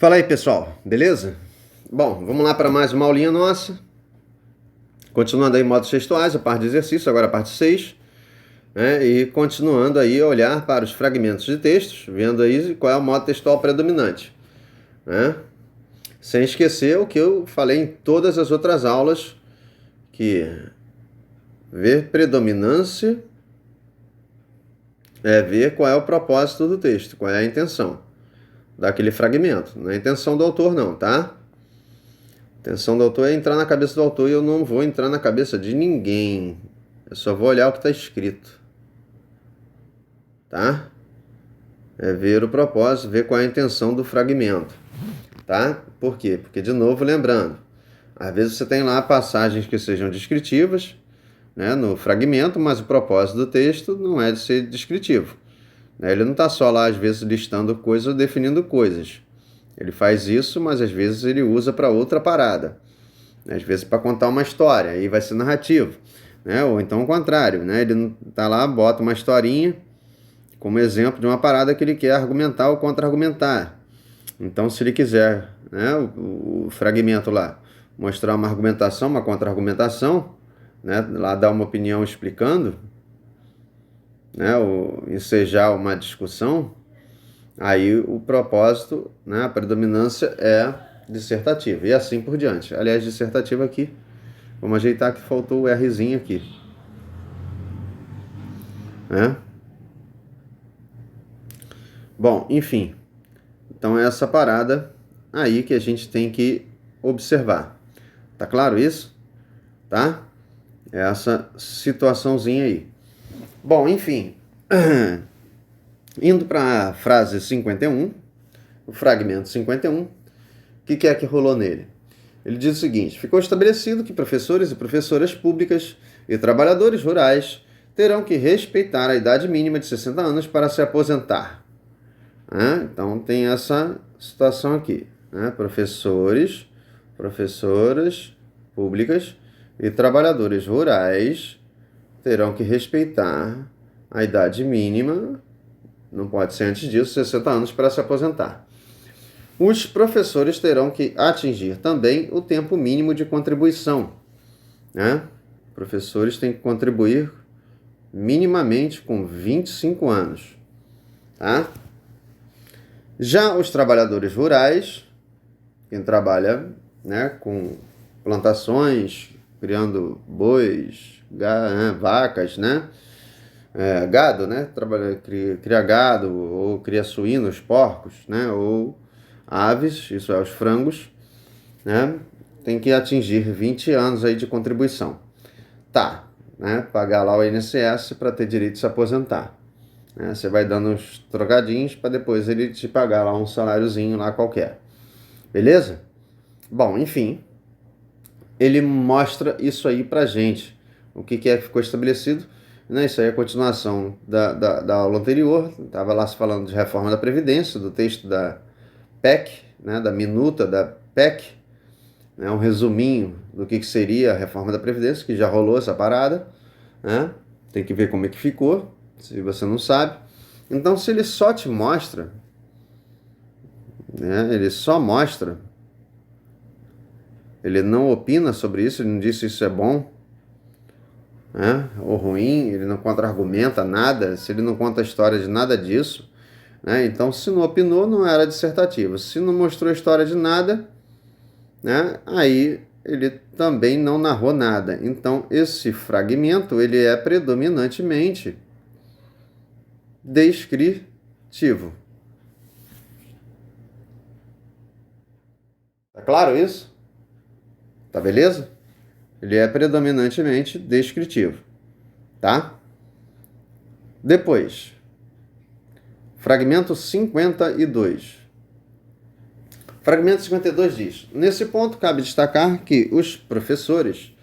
Fala aí, pessoal, beleza? Bom, vamos lá para mais uma aulinha nossa. Continuando aí modos textuais, a parte de exercício, agora a parte 6, né? E continuando aí a olhar para os fragmentos de textos, vendo aí qual é o modo textual predominante, né? Sem esquecer o que eu falei em todas as outras aulas, que ver predominância é ver qual é o propósito do texto, qual é a intenção daquele fragmento. Não é a intenção do autor não, tá? A intenção do autor é entrar na cabeça do autor e eu não vou entrar na cabeça de ninguém. Eu só vou olhar o que está escrito. Tá? É ver o propósito, ver qual é a intenção do fragmento. Tá? Por quê? Porque, de novo, lembrando, às vezes você tem lá passagens que sejam descritivas, né, no fragmento, mas o propósito do texto não é de ser descritivo. Ele não está só lá, às vezes, listando coisas ou definindo coisas. Ele faz isso, mas às vezes ele usa para outra parada. Às vezes para contar uma história, aí vai ser narrativo, né? Ou então o contrário, né? Ele tá lá, bota uma historinha como exemplo de uma parada que ele quer argumentar ou contra-argumentar. Então, se ele quiser, né, o fragmento lá, mostrar uma argumentação, uma contra-argumentação, né, lá dar uma opinião explicando, né, ou ensejar uma discussão, aí o propósito, né, a predominância é dissertativa, e assim por diante. Aliás, dissertativa aqui, vamos ajeitar que faltou o Rzinho aqui, né? Bom, enfim, então é essa parada aí que a gente tem que observar. Tá claro isso? Tá? É essa situaçãozinha aí. Bom, enfim, indo para a frase 51, o fragmento 51, o que é que rolou nele? Ele diz o seguinte: ficou estabelecido que professores e professoras públicas e trabalhadores rurais terão que respeitar a idade mínima de 60 anos para se aposentar. Então tem essa situação aqui, né? Professores, professoras públicas e trabalhadores rurais terão que respeitar a idade mínima, não pode ser antes disso, 60 anos para se aposentar. Os professores terão que atingir também o tempo mínimo de contribuição, né? Professores têm que contribuir minimamente com 25 anos, tá? Já os trabalhadores rurais, quem trabalha, né, com plantações, criando bois, vacas, né, gado, né, cria gado ou cria suínos, porcos, né, ou aves, isso é os frangos, né, tem que atingir 20 anos aí de contribuição. Tá, né, pagar lá o INSS para ter direito de se aposentar. Você vai dando uns trocadinhos para depois ele te pagar lá um saláriozinho lá qualquer. Beleza? Bom, enfim, ele mostra isso aí pra gente. O que é que ficou estabelecido? Né? Isso aí é a continuação da aula anterior. Estava lá se falando de reforma da Previdência, do texto da PEC, né? Da minuta da PEC. Né? Um resuminho do que seria a reforma da Previdência, que já rolou essa parada. Né? Tem que ver como é que ficou, se você não sabe. Então, se ele só te mostra, né? Ele só mostra, ele não opina sobre isso, ele não diz se isso é bom, né, ou ruim, ele não contra-argumenta nada, se ele não conta a história de nada disso, né, então se não opinou, não era dissertativo. Se não mostrou a história de nada, né, aí ele também não narrou nada. Então esse fragmento ele é predominantemente descritivo. Tá claro isso? Tá beleza? Ele é predominantemente descritivo, tá? Depois, fragmento 52. Fragmento 52 diz: nesse ponto, cabe destacar que os professores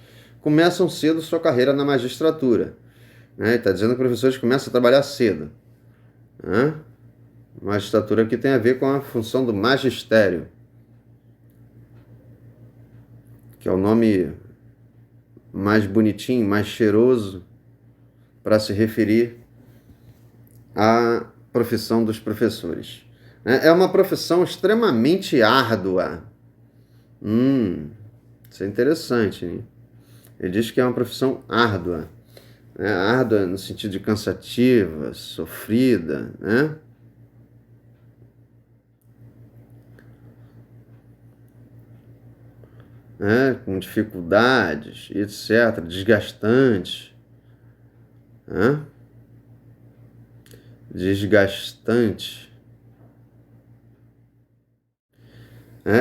começam cedo sua carreira na magistratura. Está dizendo que os professores começam a trabalhar cedo. Magistratura aqui tem a ver com a função do magistério, que é o nome mais bonitinho, mais cheiroso para se referir à profissão dos professores. né? É uma profissão extremamente árdua. Isso é interessante, hein? Ele diz que é uma profissão árdua, né? Árdua no sentido de cansativa, sofrida, né? Com dificuldades, etc., desgastante, né? Desgastante.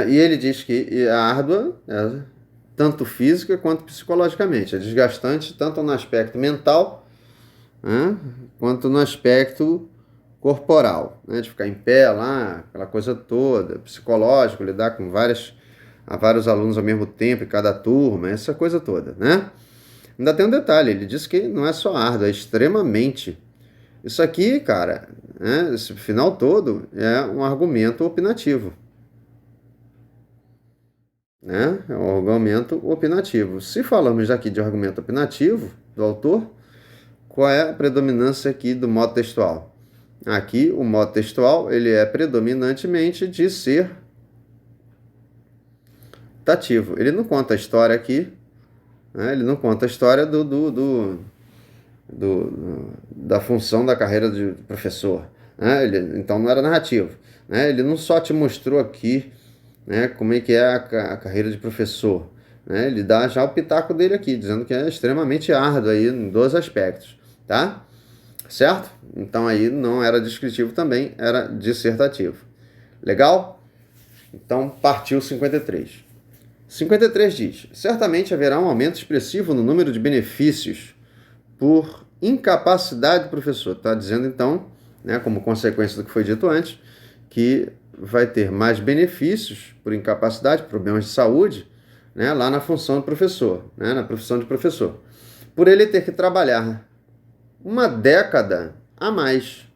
E ele diz que é árdua, tanto física quanto psicologicamente. É desgastante tanto no aspecto mental, né, quanto no aspecto corporal, né, de ficar em pé lá, aquela coisa toda, psicológico, lidar com vários alunos ao mesmo tempo em cada turma, essa coisa toda, né? Ainda tem um detalhe, ele diz que não é só árdua, é extremamente. Isso aqui, cara, né, esse final todo é um argumento opinativo, né? É um argumento opinativo. Se falamos aqui de argumento opinativo do autor, qual é a predominância aqui do modo textual? Aqui, o modo textual, ele é predominantemente de ser dativo. Ele não conta a história aqui, né? Ele não conta a história da função da carreira de professor, né? Então não era narrativo, né? Ele não só te mostrou aqui, né, como é que é a carreira de professor, né? Ele dá já o pitaco dele aqui, dizendo que é extremamente árduo aí em dois aspectos, tá? Certo? Então aí não era descritivo também, era dissertativo. Legal? Então partiu 53. 53 diz: certamente haverá um aumento expressivo no número de benefícios por incapacidade do professor. Está dizendo então, né, como consequência do que foi dito antes, que vai ter mais benefícios por incapacidade, problemas de saúde, né, lá na função do professor, né, na profissão de professor. Por ele ter que trabalhar uma década a mais,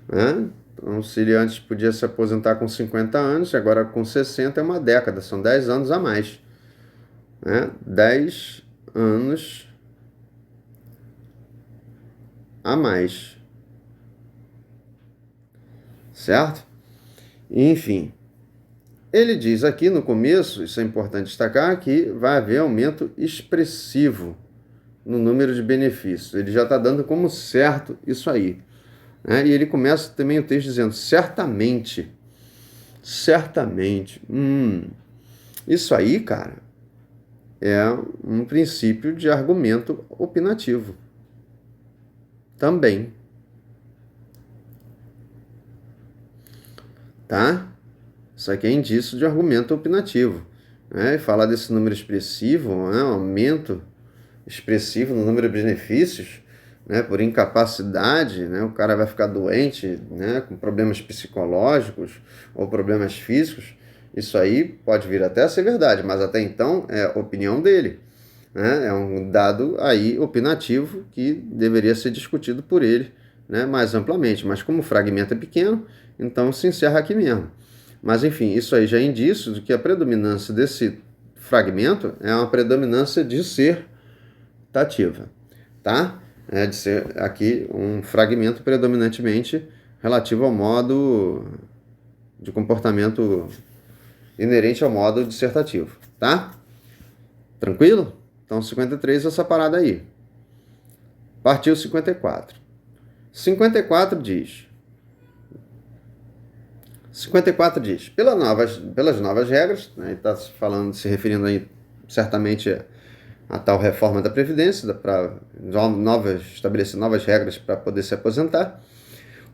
né? Então, se ele antes podia se aposentar com 50 anos, agora com 60 é uma década, são 10 anos a mais, né? 10 anos a mais, certo? Enfim, ele diz aqui no começo, isso é importante destacar, que vai haver aumento expressivo no número de benefícios. Ele já está dando como certo isso aí, né? E ele começa também o texto dizendo, certamente, certamente. Isso aí, cara, é um princípio de argumento opinativo. Também. Tá? Isso aqui é indício de argumento opinativo. Né? E falar desse número expressivo, né? Um aumento expressivo no número de benefícios, né? Por incapacidade, né? O cara vai ficar doente, né? Com problemas psicológicos ou problemas físicos. Isso aí pode vir até a ser verdade, mas até então é a opinião dele, né? É um dado aí opinativo que deveria ser discutido por ele, né? Mais amplamente. Mas como o fragmento é pequeno, então se encerra aqui mesmo. Mas enfim, isso aí já é indício de que a predominância desse fragmento é uma predominância dissertativa, tá? De ser aqui um fragmento predominantemente relativo ao modo de comportamento inerente ao modo dissertativo, tá? Tranquilo? Então 53 essa parada aí. Partiu 54. 54 diz: 54 diz, pelas novas regras, né, está se referindo aí certamente a tal reforma da Previdência, para estabelecer novas regras para poder se aposentar,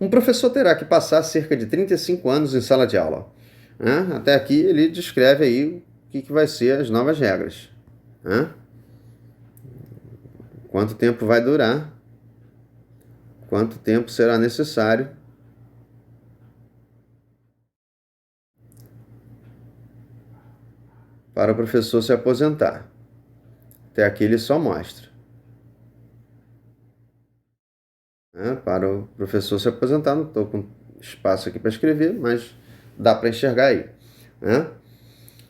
um professor terá que passar cerca de 35 anos em sala de aula. Né? Até aqui ele descreve aí o que vai ser as novas regras. Né? Quanto tempo vai durar, quanto tempo será necessário para o professor se aposentar. Até aqui ele só mostra. Para o professor se aposentar, não estou com espaço aqui para escrever, mas dá para enxergar aí.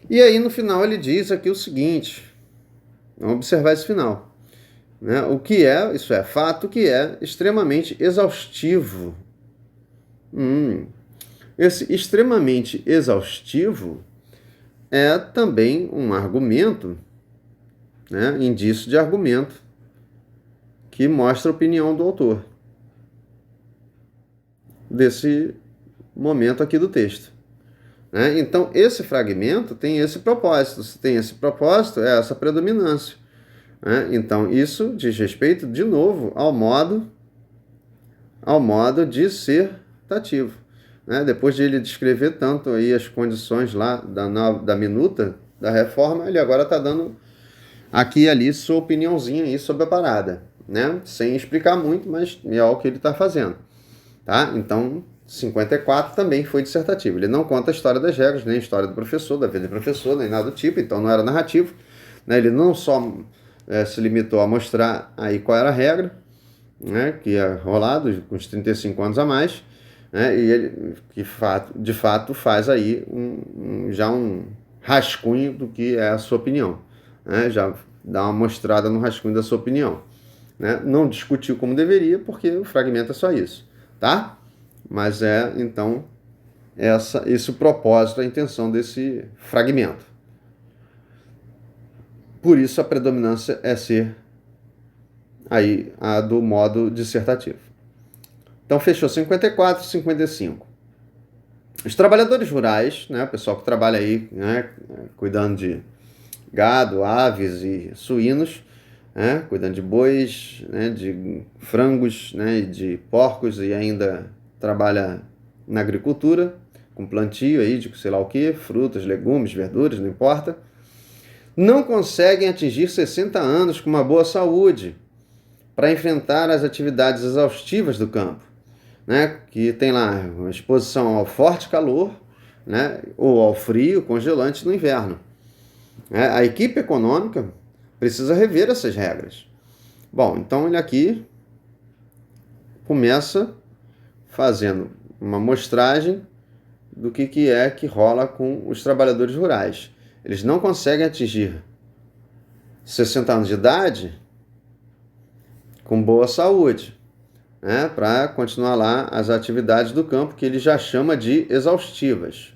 E aí no final ele diz aqui o seguinte, vamos observar esse final. O que é, isso é fato que é extremamente exaustivo. Esse extremamente exaustivo é também um argumento, né, indício de argumento, que mostra a opinião do autor desse momento aqui do texto. Né? Então, esse fragmento tem esse propósito. Se tem esse propósito, é essa predominância. Né? Então, isso diz respeito, de novo, ao modo dissertativo. Né? Depois de ele descrever tanto aí as condições lá da minuta da reforma, ele agora está dando aqui e ali sua opiniãozinha aí sobre a parada. Né? Sem explicar muito, mas é o que ele está fazendo. Tá? Então, 54 também foi dissertativo. Ele não conta a história das regras, nem a história do professor, da vida do professor, nem nada do tipo, então não era narrativo. Né? Ele não só se limitou a mostrar aí qual era a regra, né, que ia rolar com os 35 anos a mais, né, e ele, que de fato faz aí já um rascunho do que é a sua opinião. Né? Já dá uma mostrada no rascunho da sua opinião. Né? Não discutiu como deveria, porque o fragmento é só isso. Tá? Mas então, esse o propósito, a intenção desse fragmento. Por isso a predominância é ser aí a do modo dissertativo. Então fechou 54 e 55. Os trabalhadores rurais, né, o pessoal que trabalha aí, né, cuidando de gado, aves e suínos, né, cuidando de bois, né, de frangos, né, de porcos e ainda trabalha na agricultura, com plantio aí de sei lá o que, frutas, legumes, verduras, não importa, não conseguem atingir 60 anos com uma boa saúde para enfrentar as atividades exaustivas do campo, né, que tem lá uma exposição ao forte calor, né, ou ao frio congelante no inverno. A equipe econômica precisa rever essas regras. Bom, então ele aqui começa fazendo uma mostragem do que é que rola com os trabalhadores rurais. Eles não conseguem atingir 60 anos de idade com boa saúde, né, para continuar lá as atividades do campo que ele já chama de exaustivas.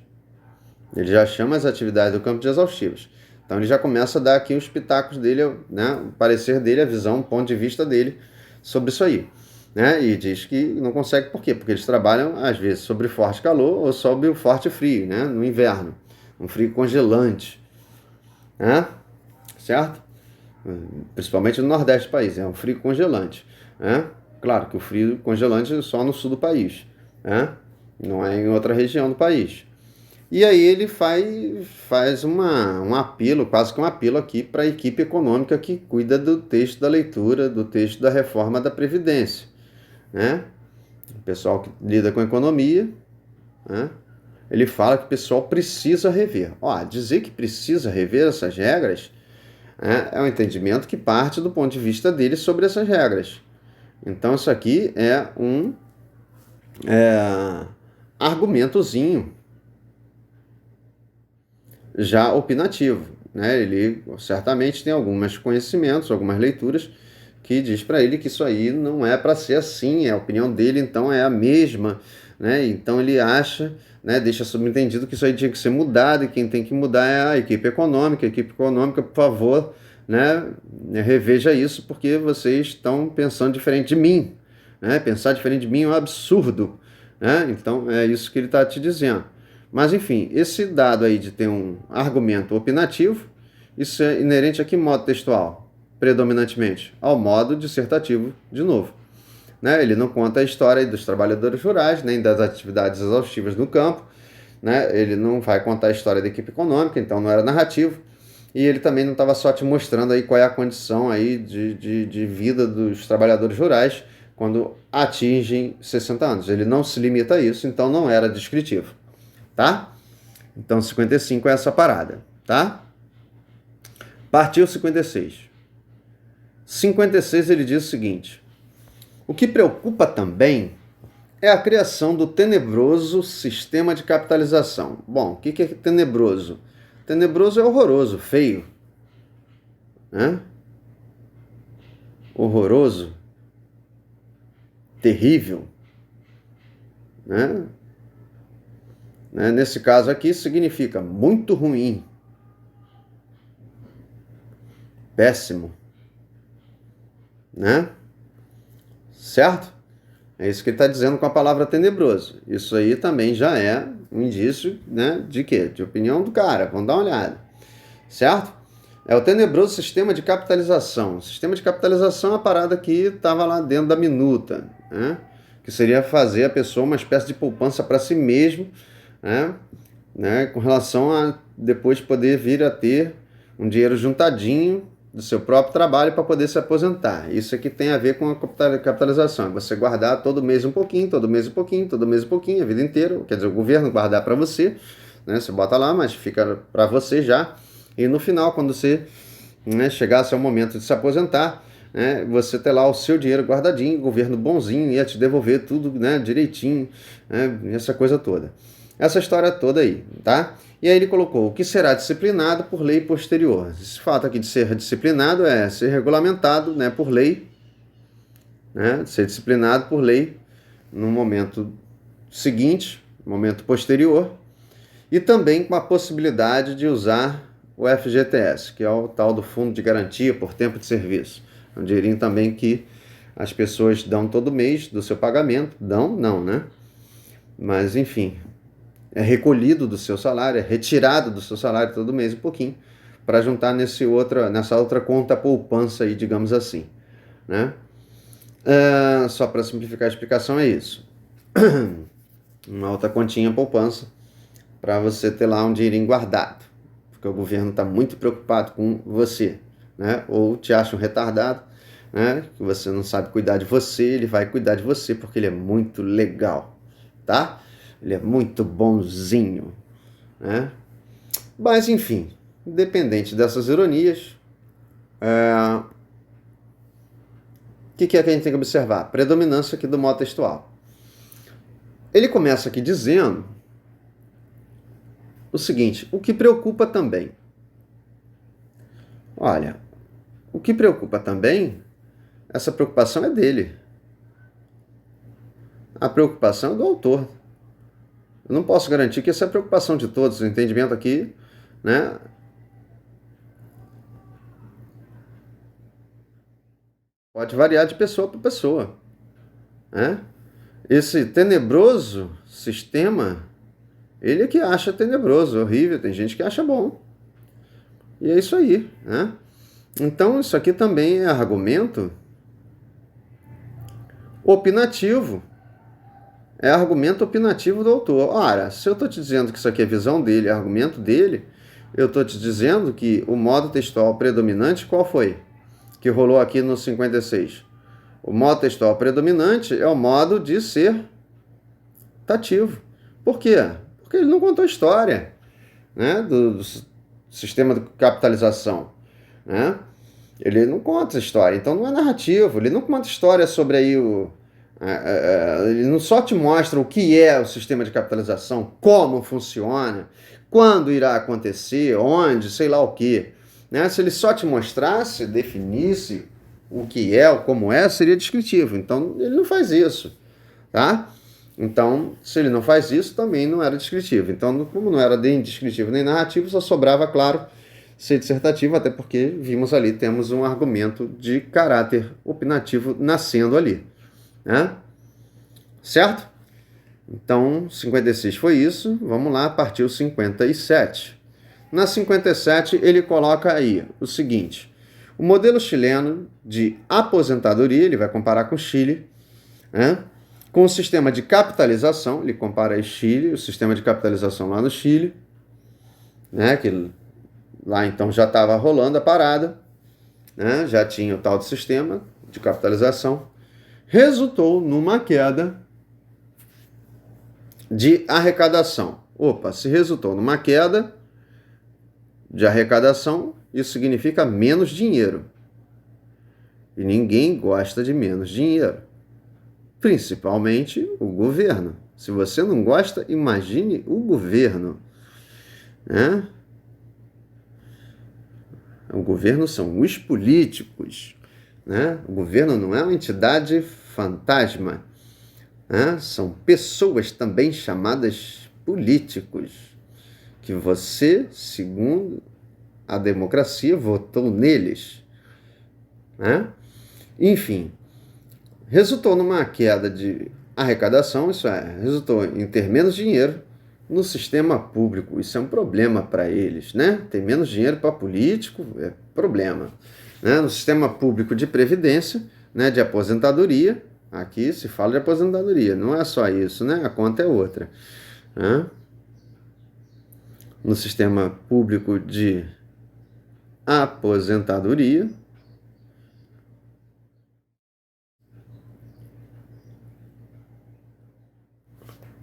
Ele já chama as atividades do campo de exaustivas. Então ele já começa a dar aqui os pitacos dele, né, o parecer dele, a visão, o ponto de vista dele sobre isso aí. Né? E diz que não consegue por quê? Porque eles trabalham, às vezes, sobre forte calor ou sobre o forte frio, né? No inverno. Um frio congelante. Né? Certo? Principalmente no nordeste do país, é um frio congelante. Né? Claro que o frio congelante é só no sul do país. Né? Não é em outra região do país. E aí ele faz um apelo, quase que um apelo aqui para a equipe econômica que cuida do texto da leitura, do texto da reforma da Previdência. Né? O pessoal que lida com economia, né? Ele fala que o pessoal precisa rever. Dizer que precisa rever essas regras é um entendimento que parte do ponto de vista dele sobre essas regras. Então isso aqui é um argumentozinho já opinativo. Né? Ele certamente tem alguns conhecimentos, algumas leituras que diz para ele que isso aí não é para ser assim, a opinião dele então é a mesma, né? Então ele acha, né, deixa subentendido que isso aí tinha que ser mudado e quem tem que mudar é a equipe econômica, por favor, né, reveja isso porque vocês estão pensando diferente de mim, né? Pensar diferente de mim é um absurdo, né? Então é isso que ele está te dizendo. Mas enfim, esse dado aí de ter um argumento opinativo, isso é inerente a que modo textual? Predominantemente ao modo dissertativo de novo. Né? Ele não conta a história dos trabalhadores rurais, nem das atividades exaustivas no campo, né? Ele não vai contar a história da equipe econômica, então não era narrativo, e ele também não estava só te mostrando aí qual é a condição aí de vida dos trabalhadores rurais quando atingem 60 anos. Ele não se limita a isso, então não era descritivo. Tá? Então 55 é essa parada. Tá? Partiu 56. 56 ele diz o seguinte: o que preocupa também é a criação do tenebroso sistema de capitalização. Bom, o que é tenebroso? Tenebroso é horroroso, feio. Né? Horroroso, terrível. Né? né? Nesse caso aqui significa muito ruim, péssimo, né? Certo? É isso que ele está dizendo com a palavra tenebroso. Isso aí também já é um indício, né, de quê? De opinião do cara. Vamos dar uma olhada. Certo? É o tenebroso sistema de capitalização. O sistema de capitalização é a parada que estava lá dentro da minuta, né? Que seria fazer a pessoa uma espécie de poupança para si mesmo, né? Com relação a depois poder vir a ter um dinheiro juntadinho do seu próprio trabalho para poder se aposentar. Isso aqui tem a ver com a capitalização. Você guardar todo mês um pouquinho, todo mês um pouquinho, todo mês um pouquinho, a vida inteira. Quer dizer, o governo guardar para você, né? Você bota lá, mas fica para você já. E no final, quando você, né, chegasse ao momento de se aposentar, né, você ter lá o seu dinheiro guardadinho, o governo bonzinho ia te devolver tudo, né, direitinho, né, essa coisa toda. Essa história toda aí, tá? E aí ele colocou, o que será disciplinado por lei posterior. Esse fato aqui de ser disciplinado é ser regulamentado, né, por lei, né, ser disciplinado por lei no momento seguinte, momento posterior, e também com a possibilidade de usar o FGTS, que é o tal do Fundo de Garantia por Tempo de Serviço. É um dinheirinho também que as pessoas dão todo mês do seu pagamento. Dão? Não, né? Mas, enfim, é recolhido do seu salário, é retirado do seu salário todo mês um pouquinho, para juntar nessa outra conta poupança aí, digamos assim, né? Só para simplificar a explicação é isso. Uma outra continha poupança para você ter lá um dinheirinho guardado, porque o governo está muito preocupado com você, né? Ou te acha um retardado, né? Que você não sabe cuidar de você, ele vai cuidar de você porque ele é muito legal, tá? Ele é muito bonzinho, né? Mas enfim, independente dessas ironias, o que é que a gente tem que observar? A predominância aqui do modo textual. Ele começa aqui dizendo o seguinte, o que preocupa também. Olha, o que preocupa também, essa preocupação é dele. A preocupação é do autor. Eu não posso garantir que essa é a preocupação de todos. O entendimento aqui, né, pode variar de pessoa para pessoa, né? Esse tenebroso sistema, ele é que acha tenebroso, horrível. Tem gente que acha bom. E é isso aí, né? Então, isso aqui também é argumento opinativo. É argumento opinativo do autor. Ora, se eu estou te dizendo que isso aqui é visão dele, é argumento dele, eu estou te dizendo que o modo textual predominante qual foi? Que rolou aqui no 56. O modo textual predominante é o modo de ser tativo. Por quê? Porque ele não contou história, né, do sistema de capitalização, né? Ele não conta história, então não é narrativo. Ele não conta história sobre aí ele não só te mostra o que é o sistema de capitalização, como funciona, quando irá acontecer, onde, sei lá o que, né? Se ele só te mostrasse, definisse o que é, como é, seria descritivo. Então ele não faz isso, tá? Então, se ele não faz isso, também não era descritivo. Então, como não era nem descritivo nem narrativo, só sobrava, claro, ser dissertativo, até porque vimos ali, temos um argumento de caráter opinativo nascendo ali, né? Certo? Então, 56 foi isso. Vamos lá, partiu 57. Na 57, ele coloca aí o seguinte: o modelo chileno de aposentadoria, ele vai comparar com o Chile, né? Com o sistema de capitalização, ele compara Chile, o sistema de capitalização lá no Chile, né? Que lá então já estava rolando a parada, né? Já tinha o tal de sistema de capitalização. Resultou numa queda de arrecadação. Opa, se resultou numa queda de arrecadação, isso significa menos dinheiro. E ninguém gosta de menos dinheiro. Principalmente o governo. Se você não gosta, imagine o governo, né? O governo são os políticos, né? O governo não é uma entidade fantasma, né? São pessoas também chamadas políticos, que você, segundo a democracia, votou neles, né? Enfim, resultou numa queda de arrecadação, isso é, resultou em ter menos dinheiro no sistema público. Isso é um problema para eles, né? Tem menos dinheiro para político, é problema. Né? No sistema público de previdência, né, de aposentadoria, aqui se fala de aposentadoria, não é só isso, né? A conta é outra. Né? No sistema público de aposentadoria,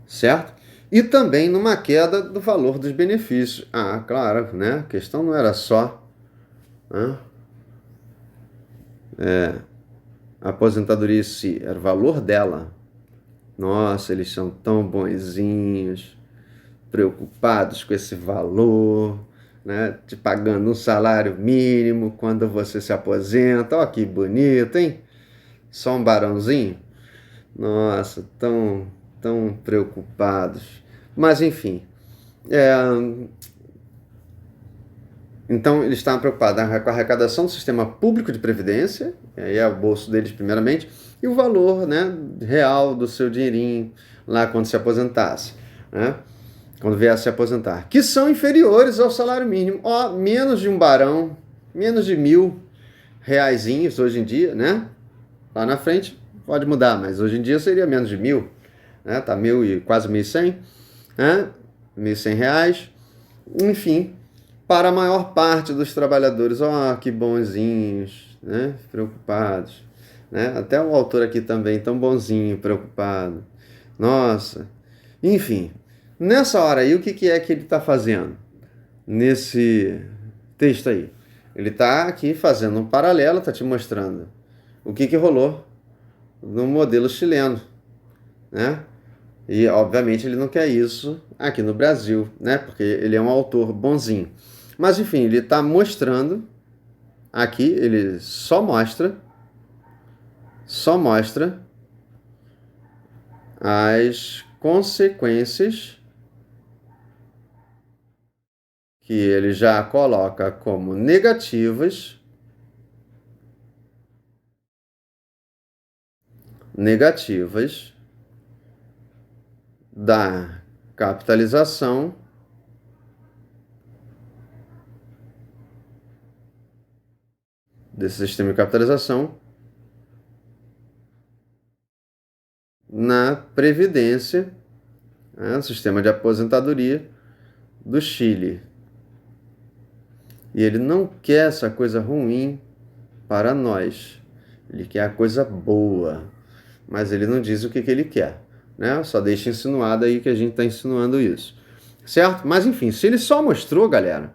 certo? E também numa queda do valor dos benefícios. Ah, claro, né? A questão não era só, né, a aposentadoria em si, era o valor dela. Nossa, eles são tão bonzinhos, preocupados com esse valor, né? Te pagando um salário mínimo quando você se aposenta. Ó, que bonito, hein? Só um barãozinho. Nossa, tão preocupados. Mas, enfim. Então, eles estavam preocupados com a arrecadação do sistema público de previdência, e aí é o bolso deles primeiramente, e o valor, né, real do seu dinheirinho lá quando se aposentasse, né, quando viesse se aposentar, que são inferiores ao salário mínimo. Ó, menos de um barão, menos de R$ 1.000 hoje em dia, né? Lá na frente pode mudar, mas hoje em dia seria menos de 1.000, né? Tá quase 1.100, né? R$ 1.100, enfim. Para a maior parte dos trabalhadores, ó, que bonzinhos, né? Preocupados, né? Até o autor aqui também, tão bonzinho, preocupado. Nossa, enfim. Nessa hora aí, o que é que ele está fazendo? Nesse texto aí. Ele está aqui fazendo um paralelo, está te mostrando o que rolou no modelo chileno, né? E, obviamente, ele não quer isso aqui no Brasil, né? Porque ele é um autor bonzinho. Mas, enfim, ele está mostrando aqui, ele só mostra as consequências que ele já coloca como negativas da capitalização desse sistema de capitalização na Previdência, né, sistema de aposentadoria do Chile. E ele não quer essa coisa ruim para nós. Ele quer a coisa boa. Mas ele não diz o que ele quer, né? Só deixa insinuado aí que a gente está insinuando isso. Certo? Mas enfim, se ele só mostrou, galera,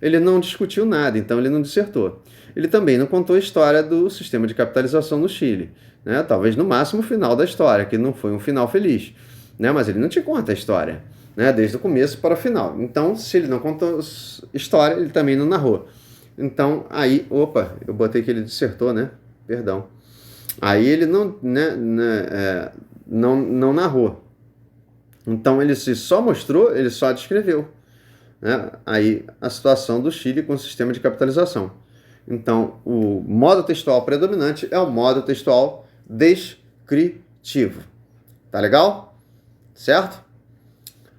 ele não discutiu nada, então ele não dissertou. Ele também não contou a história do sistema de capitalização no Chile, né? Talvez no máximo o final da história, que não foi um final feliz, né? Mas ele não te conta a história, né? Desde o começo para o final. Então, se ele não contou história, ele também não narrou. Então, aí, opa, eu botei que ele dissertou, né? Perdão. Aí ele não narrou. Então, ele só mostrou, ele só descreveu, né, aí a situação do Chile com o sistema de capitalização. Então, o modo textual predominante é o modo textual descritivo. Tá legal? Certo?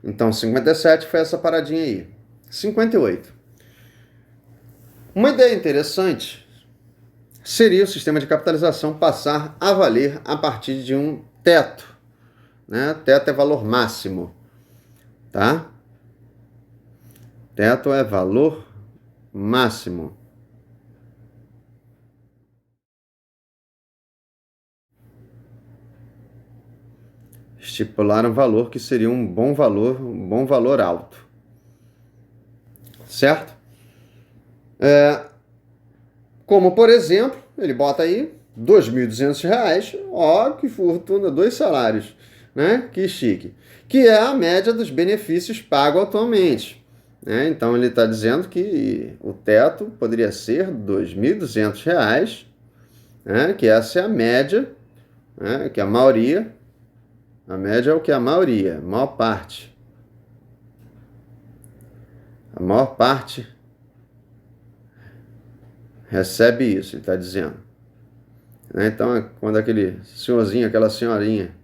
Então, 57 foi essa paradinha aí. 58. Uma ideia interessante seria o sistema de capitalização passar a valer a partir de um teto, né? Teto é valor máximo, tá? Teto é valor máximo. Estipular um valor que seria um bom valor alto. Certo? Como, por exemplo, ele bota aí R$ 2.200, ó, que fortuna, 2 salários, né? Que chique. Que é a média dos benefícios pagos atualmente. Né? Então, ele está dizendo que o teto poderia ser R$ 2.200, né? Que essa é a média, né? Que a maioria, a média é o que a maioria, a maior parte, maior parte recebe isso, ele está dizendo. Né? Então, quando aquele senhorzinho, aquela senhorinha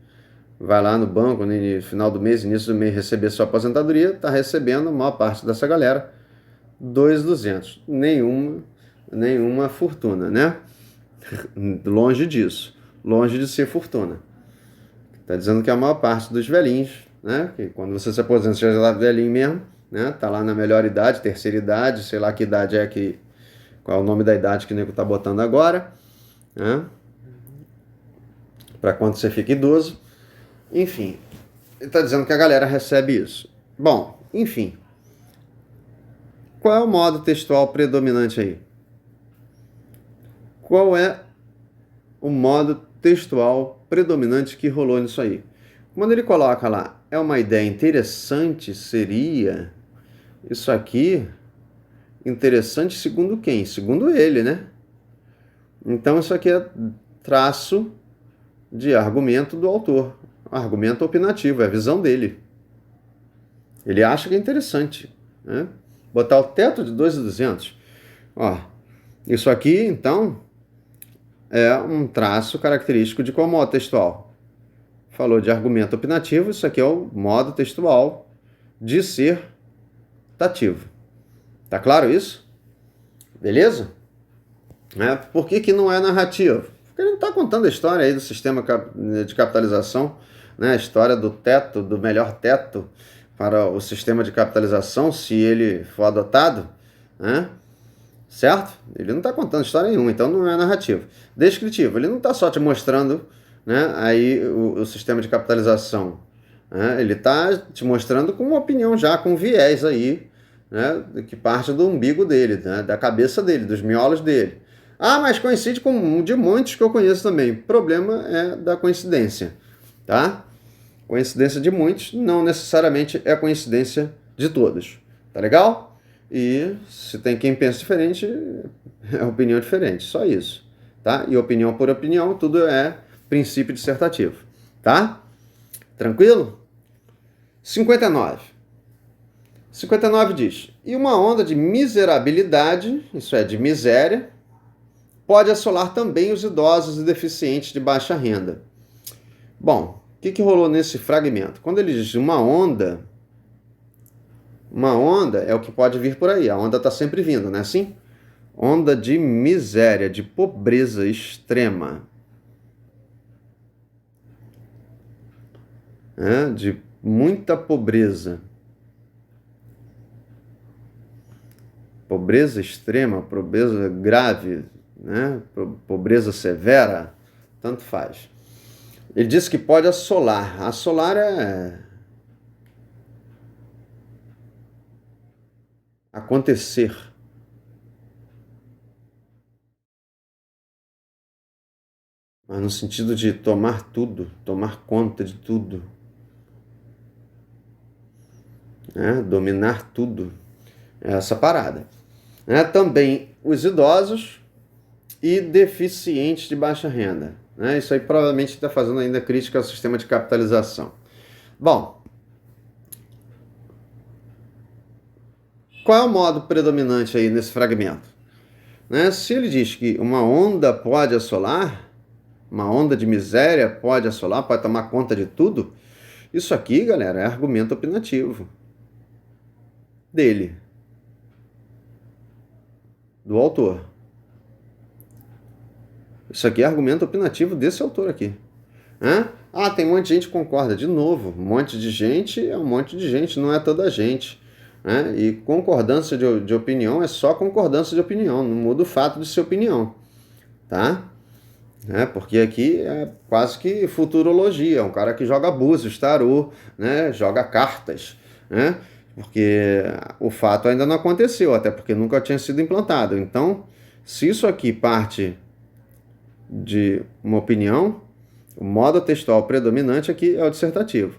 vai lá no banco no final do mês, início do mês, receber sua aposentadoria, está recebendo a maior parte dessa galera 2.200. Nenhuma fortuna, né? Longe disso. Longe de ser fortuna. Está dizendo que a maior parte dos velhinhos, né? Que quando você se aposenta, você já está velhinho mesmo, né? Está lá na melhor idade, terceira idade, sei lá que idade é que... Qual é o nome da idade que o nego está botando agora, né? Para quando você fica idoso. Enfim, ele está dizendo que a galera recebe isso. Bom, enfim. Qual é o modo textual predominante aí? Qual é o modo textual predominante que rolou nisso aí? Quando ele coloca lá, é uma ideia interessante, seria isso aqui interessante segundo quem? Segundo ele, né? Então isso aqui é traço de argumento do autor. Argumento opinativo, é a visão dele. Ele acha que é interessante, né? Botar o teto de 2.200. Ó, isso aqui, então, é um traço característico de qual modo textual? Falou de argumento opinativo, isso aqui é o modo textual dissertativo. Tá claro isso? Beleza? Por que não é narrativo? Porque ele não está contando a história aí do sistema de capitalização, né? A história do teto, do melhor teto para o sistema de capitalização, se ele for adotado, né? Certo? Ele não está contando história nenhuma, então não é narrativo. Descritivo, ele não está só te mostrando, né, aí o sistema de capitalização, né? Ele está te mostrando com uma opinião já, com viés aí, né, que parte do umbigo dele, né, da cabeça dele, dos miolos dele. Ah, mas coincide com um de muitos que eu conheço também. O problema é da coincidência, tá? Coincidência de muitos não necessariamente é coincidência de todos, tá legal? E se tem quem pensa diferente, é opinião diferente, só isso, tá? E opinião por opinião, tudo é princípio dissertativo, tá? Tranquilo? 59. 59 diz: e uma onda de miserabilidade, isso é, de miséria, pode assolar também os idosos e deficientes de baixa renda. Bom, o que rolou nesse fragmento? Quando ele diz uma onda é o que pode vir por aí. A onda está sempre vindo, não é assim? Onda de miséria, de pobreza extrema. De muita pobreza. Pobreza extrema, pobreza grave, né? Pobreza severa, tanto faz. Ele diz que pode assolar. Assolar é acontecer. Mas no sentido de tomar tudo, tomar conta de tudo. Dominar tudo. É essa parada. Também os idosos e deficientes de baixa renda. Isso aí provavelmente está fazendo ainda crítica ao sistema de capitalização. Bom, qual é o modo predominante aí nesse fragmento? Se ele diz que uma onda pode assolar, uma onda de miséria pode assolar, pode tomar conta de tudo, isso aqui, galera, é argumento opinativo dele, do autor. Isso aqui é argumento opinativo desse autor aqui. Tem um monte de gente que concorda. De novo, um monte de gente é um monte de gente, não é toda a gente. E concordância de opinião é só concordância de opinião, não muda o fato de ser opinião. Tá? Porque aqui é quase que futurologia, é um cara que joga búzios, tarô, né? Joga cartas, né? Porque o fato ainda não aconteceu, até porque nunca tinha sido implantado. Então, se isso aqui parte de uma opinião, o modo textual predominante aqui é o dissertativo.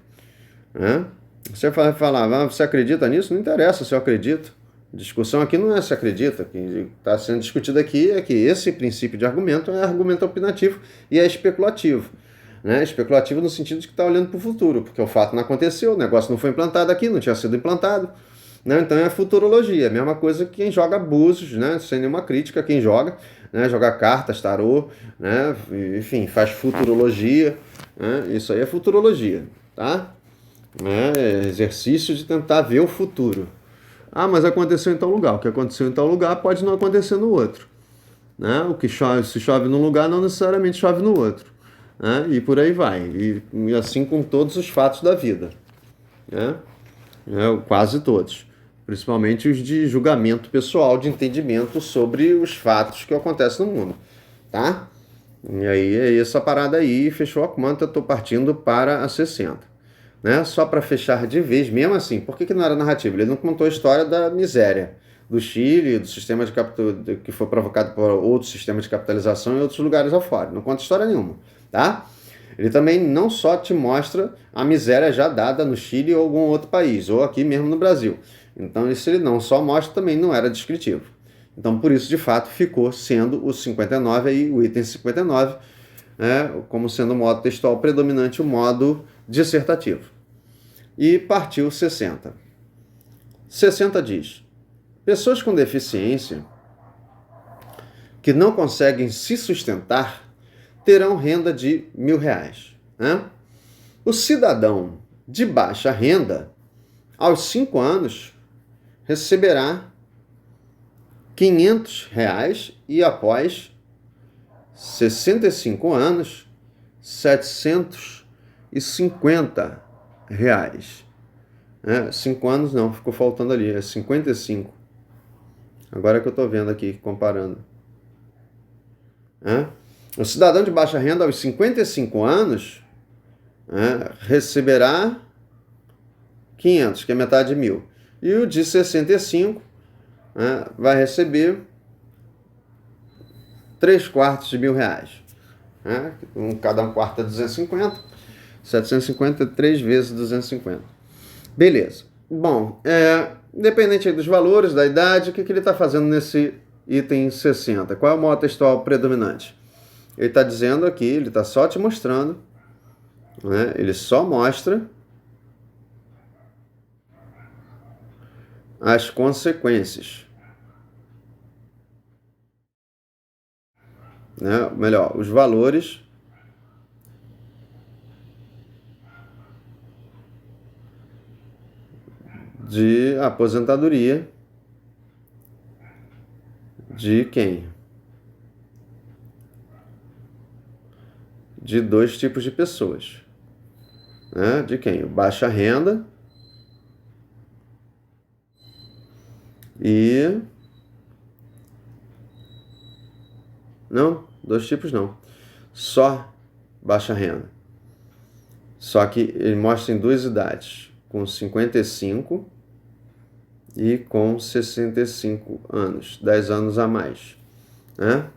Você vai falar, você acredita nisso? Não interessa se eu acredito. A discussão aqui não é se acredita. O que está sendo discutido aqui é que esse princípio de argumento é argumento opinativo e é especulativo. Especulativo no sentido de que está olhando para o futuro, porque o fato não aconteceu, o negócio não foi implantado aqui, não tinha sido implantado. né? Então é futurologia, a mesma coisa que quem joga búzios, né? Sem nenhuma crítica a quem joga, né? Joga cartas, tarô, né? Enfim, faz futurologia, né? Isso aí é futurologia, tá? É exercício de tentar ver o futuro. Ah, mas aconteceu em tal lugar. O que aconteceu em tal lugar pode não acontecer no outro, né? O que chove, se chove num lugar, não necessariamente chove no outro, né? E por aí vai. E assim com todos os fatos da vida, né? Quase todos. Principalmente os de julgamento pessoal, de entendimento sobre os fatos que acontecem no mundo, tá? E aí é essa parada aí, fechou a conta, eu tô partindo para a 60. Né? Só para fechar de vez, mesmo assim, por que não era narrativa? Ele não contou a história da miséria do Chile, do sistema de capital que foi provocado por outro sistema de capitalização em outros lugares afora. Não conta história nenhuma, tá? Ele também não só te mostra a miséria já dada no Chile ou algum outro país, ou aqui mesmo no Brasil. Então, isso ele não só mostra, também não era descritivo. Então, por isso, de fato, ficou sendo o 59 aí, o item 59, como sendo o modo textual predominante, o modo dissertativo. E partiu 60. 60 diz: pessoas com deficiência que não conseguem se sustentar terão renda de R$ 1.000. Né? O cidadão de baixa renda, aos 5 anos, receberá R$ 500 e após 65 anos, R$ 750. 5 anos não, ficou faltando ali, é 55. Agora que eu estou vendo aqui, comparando. O cidadão de baixa renda aos 55 anos receberá 500, que é metade de 1.000. E o de 65 vai receber 3/4 de R$ 1.000. Cada um quarto é 250. 750 é 3 vezes 250. Beleza. Bom, independente aí dos valores, da idade, o que ele está fazendo nesse item 60? Qual é o modo textual predominante? Ele está dizendo aqui, ele está só te mostrando, né? Ele só mostra as consequências. Né? Melhor, os valores de aposentadoria de quem? De 2 tipos de pessoas. Né? De quem? Baixa renda e... Não, 2 tipos não. Só baixa renda. Só que ele mostra em 2 idades, com 55 e com 65 anos, 10 anos a mais. Né?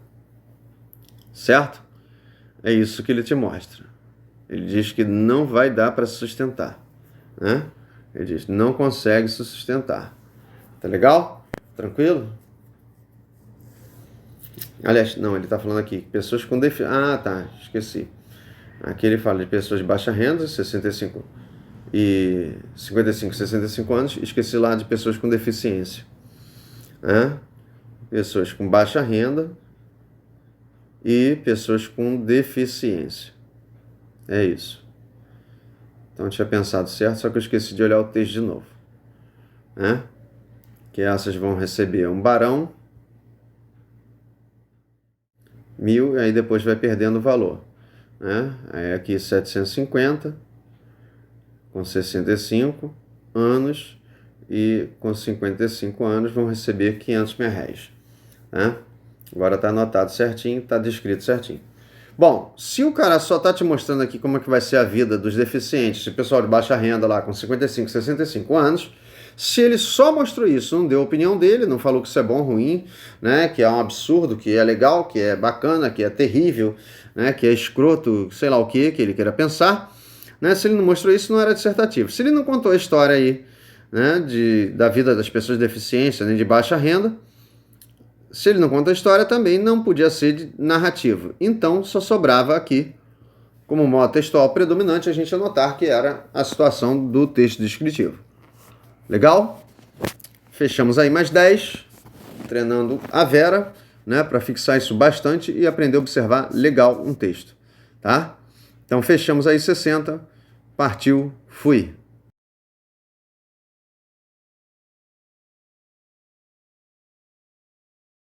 Certo? É isso que ele te mostra. Ele diz que não vai dar para se sustentar. Né? Ele diz, não consegue se sustentar. Tá legal? Tranquilo? Aliás, não, ele está falando aqui, pessoas com deficiência. Ah, tá, esqueci. Aqui ele fala de pessoas de baixa renda, 65 e 55, 65 anos. Esqueci lá de pessoas com deficiência. Pessoas com baixa renda e pessoas com deficiência. É isso. Então eu tinha pensado certo, só que eu esqueci de olhar o texto de novo. Que essas vão receber um barão, 1.000, e aí depois vai perdendo o valor. Aí aqui 750, com 65 anos, e com 55 anos vão receber R$ 500. Agora está anotado certinho, está descrito certinho. Bom, se o cara só está te mostrando aqui como é que vai ser a vida dos deficientes, o pessoal de baixa renda lá com 55, 65 anos, se ele só mostrou isso, não deu a opinião dele, não falou que isso é bom ou ruim, né, que é um absurdo, que é legal, que é bacana, que é terrível, né, que é escroto, sei lá o que ele queira pensar, né, se ele não mostrou isso, não era dissertativo. Se ele não contou a história aí, né, da vida das pessoas de deficiência, nem de baixa renda, se ele não conta a história, também não podia ser narrativo. Então, só sobrava aqui, como modo textual predominante, a gente anotar que era a situação do texto descritivo. Legal? Fechamos aí mais 10, treinando a Vera, né, para fixar isso bastante e aprender a observar legal um texto, tá? Então fechamos aí 60, partiu, fui!